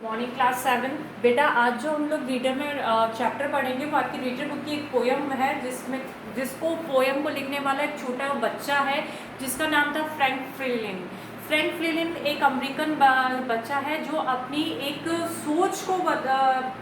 Morning class 7। बेटा आज जो हम लोग रीडर में चैप्टर पढ़ेंगे वो आपकी रीडर बुक की एक पोयम है जिसको पोयम को लिखने वाला एक छोटा बच्चा है जिसका नाम था फ्रैंक फ्लिलिन। फ्रैंक फ्लिलिन एक अमेरिकन बच्चा है जो अपनी एक सोच को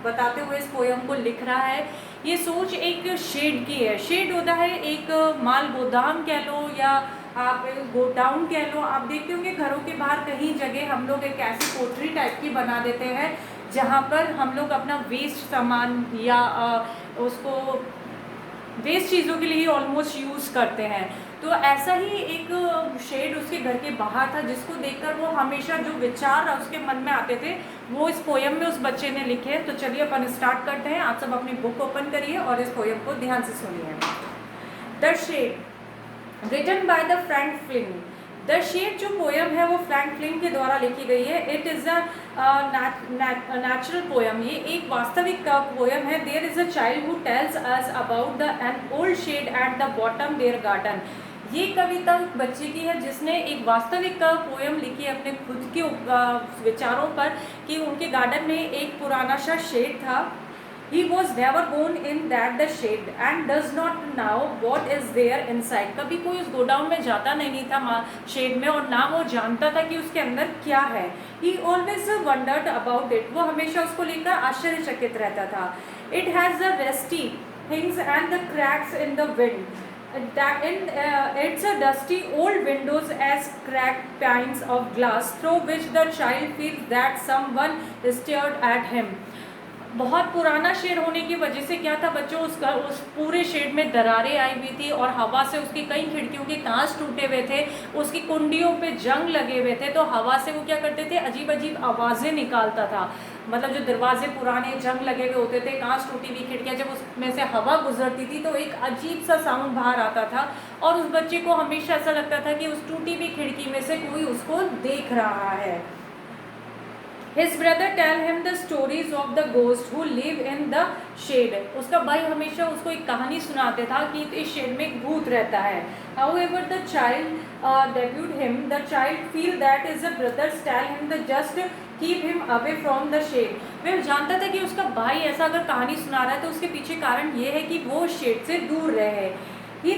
बताते हुए इस पोयम को लिख रहा है। ये सोच एक शेड की है। शेड होता है एक माल गोदाम कह लो या आप गोडाउन कह लो। आप देखते होंगे घरों के बाहर कहीं जगह हम लोग एक ऐसी कोठरी टाइप की बना देते हैं जहाँ पर हम लोग अपना वेस्ट सामान या उसको वेस्ट चीज़ों के लिए ऑलमोस्ट यूज़ करते हैं। तो ऐसा ही एक शेड उसके घर के बाहर था जिसको देखकर वो हमेशा जो विचार उसके मन में आते थे वो इस पोयम में उस बच्चे ने लिखे। तो चलिए अपन स्टार्ट करते हैं। आप सब अपनी बुक ओपन करिए और इस पोयम को ध्यान से सुनिए। The shed written by the Frank Flynn. The shed जो पोयम है वो फ्रैंक फ्लिन के द्वारा लिखी गई है। It is a natural poem. ये एक वास्तविक पोयम है। There is a child who tells us about the an old shed at the bottom there garden. ये कविता बच्चे की है जिसने एक वास्तविक पोयम लिखी अपने खुद के विचारों पर कि उनके गार्डन में एक पुराना सा शेड था। He was never born in that the shed and does not know what is there inside। कभी कोई उस गोडाउन में जाता नहीं था शेड में और ना वो जानता था कि उसके अंदर क्या है। He always wondered about it। वो हमेशा उसको लेकर आश्चर्यचकित रहता था। It has the rusty things and the cracks in the wind। It's a dusty old windows as cracked panes of glass through which the child feels that someone stared at him। बहुत पुराना shade होने की वजह से क्या था बच्चों, उस पूरे शेड में दरारें आई हुई थी और हवा से उसकी कई खिड़कियों के कांच टूटे हुए थे। उसकी कुंडियों पे जंग लगे हुए थे। तो हवा से वो क्या करते थे, अजीब अजीब आवाज़ें निकालता था। मतलब जो दरवाजे पुराने जंग लगे हुए होते थे, कांच टूटी हुई खिड़कियाँ, जब उसमें से हवा गुजरती थी तो एक अजीब सा साउंड बाहर आता था और उस बच्चे को हमेशा ऐसा लगता था कि उस टूटी हुई खिड़की में से कोई उसको देख रहा है। His brother tell him the stories of the ghost who live in the shade। उसका भाई हमेशा उसको एक कहानी सुनाते था कि इस शेड में एक भूत रहता है। However the child debuted him। The child feel that his brothers tell him the just keep him away from the shade। वह जानता था कि उसका भाई ऐसा अगर कहानी सुना रहा है तो उसके पीछे कारण ये है कि वो शेड से दूर रहे। He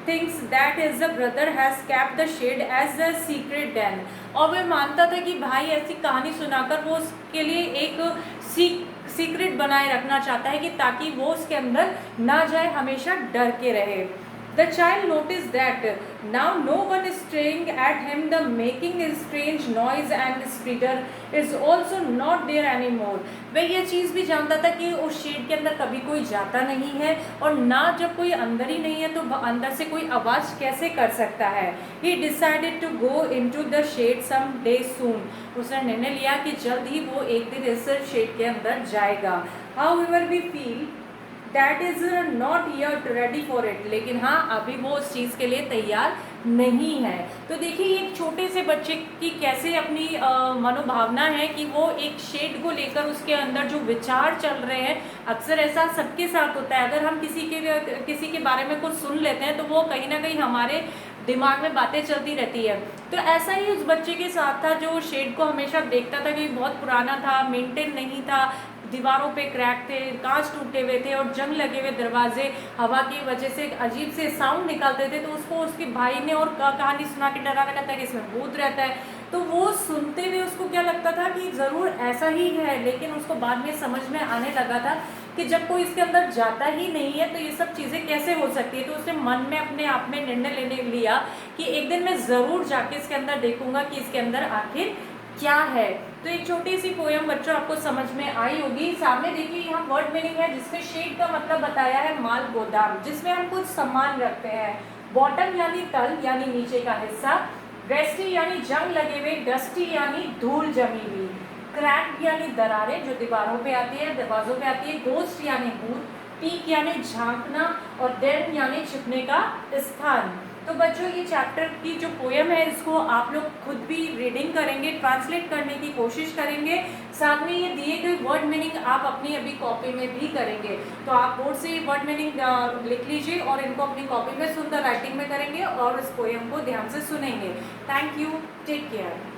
thinks that his brother has kept the shade as a secret den। और वह मानता था कि भाई ऐसी कहानी सुनाकर वो उसके लिए एक सीक्रेट बनाए रखना चाहता है कि ताकि वो उसके अंदर ना जाए, हमेशा डर के रहे। The child noticed that now no one is staring at him। The making a strange noise and spider is also not there anymore। वह ये चीज़ भी जानता था कि उस शेड के अंदर कभी कोई जाता नहीं है और ना जब कोई अंदर ही नहीं है तो अंदर से कोई आवाज़ कैसे कर सकता है। He decided to go into the shade some day soon। उसने निर्णय लिया कि जल्द ही वो एक दिन इस शेड के अंदर जाएगा। However we feel that is not yet ready for it। लेकिन हाँ अभी वो उस चीज़ के लिए तैयार नहीं है। तो देखिए एक छोटे से बच्चे की कैसे अपनी मनोभावना है कि वो एक शेड को लेकर उसके अंदर जो विचार चल रहे हैं। अक्सर ऐसा सबके साथ होता है। अगर हम किसी के बारे में कुछ सुन लेते हैं तो वो कहीं ना कहीं हमारे दिमाग में बातें चलती रहती है। तो ऐसा ही उस बच्चे के साथ था जो शेड को हमेशा देखता था कि बहुत पुराना था, मेंटेन नहीं था, दीवारों पे क्रैक थे, कांच टूटे हुए थे और जंग लगे हुए दरवाजे हवा की वजह से अजीब से साउंड निकालते थे। तो उसको उसके भाई ने और कहानी सुना के डराने लगता है कि इसमें भूत रहता है। तो वो सुनते हुए उसको क्या लगता था कि ज़रूर ऐसा ही है, लेकिन उसको बाद में समझ में आने लगा था कि जब कोई इसके अंदर जाता ही नहीं है तो ये सब चीज़ें कैसे हो सकती है। तो उसने मन में अपने आप में निर्णय लेने लिया कि एक दिन मैं ज़रूर जाके इसके अंदर देखूंगा कि इसके अंदर आखिर क्या है। तो एक छोटी सी पोयम बच्चों आपको समझ में आई होगी। सामने देखिए यहाँ वर्ड मीनिंग है जिसमें शेड का मतलब बताया है माल गोदाम, जिसमें हम कुछ सामान रखते हैं। बॉटम यानी तल यानी नीचे का हिस्सा, रेस्टी यानी जंग लगे हुए, डस्टी यानी धूल जमी हुई, क्रैक यानी दरारें जो दीवारों पे आती है, दरवाजों पे आती है, गोस्ट यानी भूत, पीक यानी झांकना और डेन यानी छिपने का स्थान। तो बच्चों ये चैप्टर की जो पोयम है इसको आप लोग खुद भी रीडिंग करेंगे, ट्रांसलेट करने की कोशिश करेंगे। साथ में ये दिए गए वर्ड मीनिंग आप अपनी अभी कॉपी में भी करेंगे। तो आप बोर्ड से ये वर्ड मीनिंग लिख लीजिए और इनको अपनी कॉपी में सुंदर राइटिंग में करेंगे और इस पोयम को ध्यान से सुनेंगे। Thank you, take care.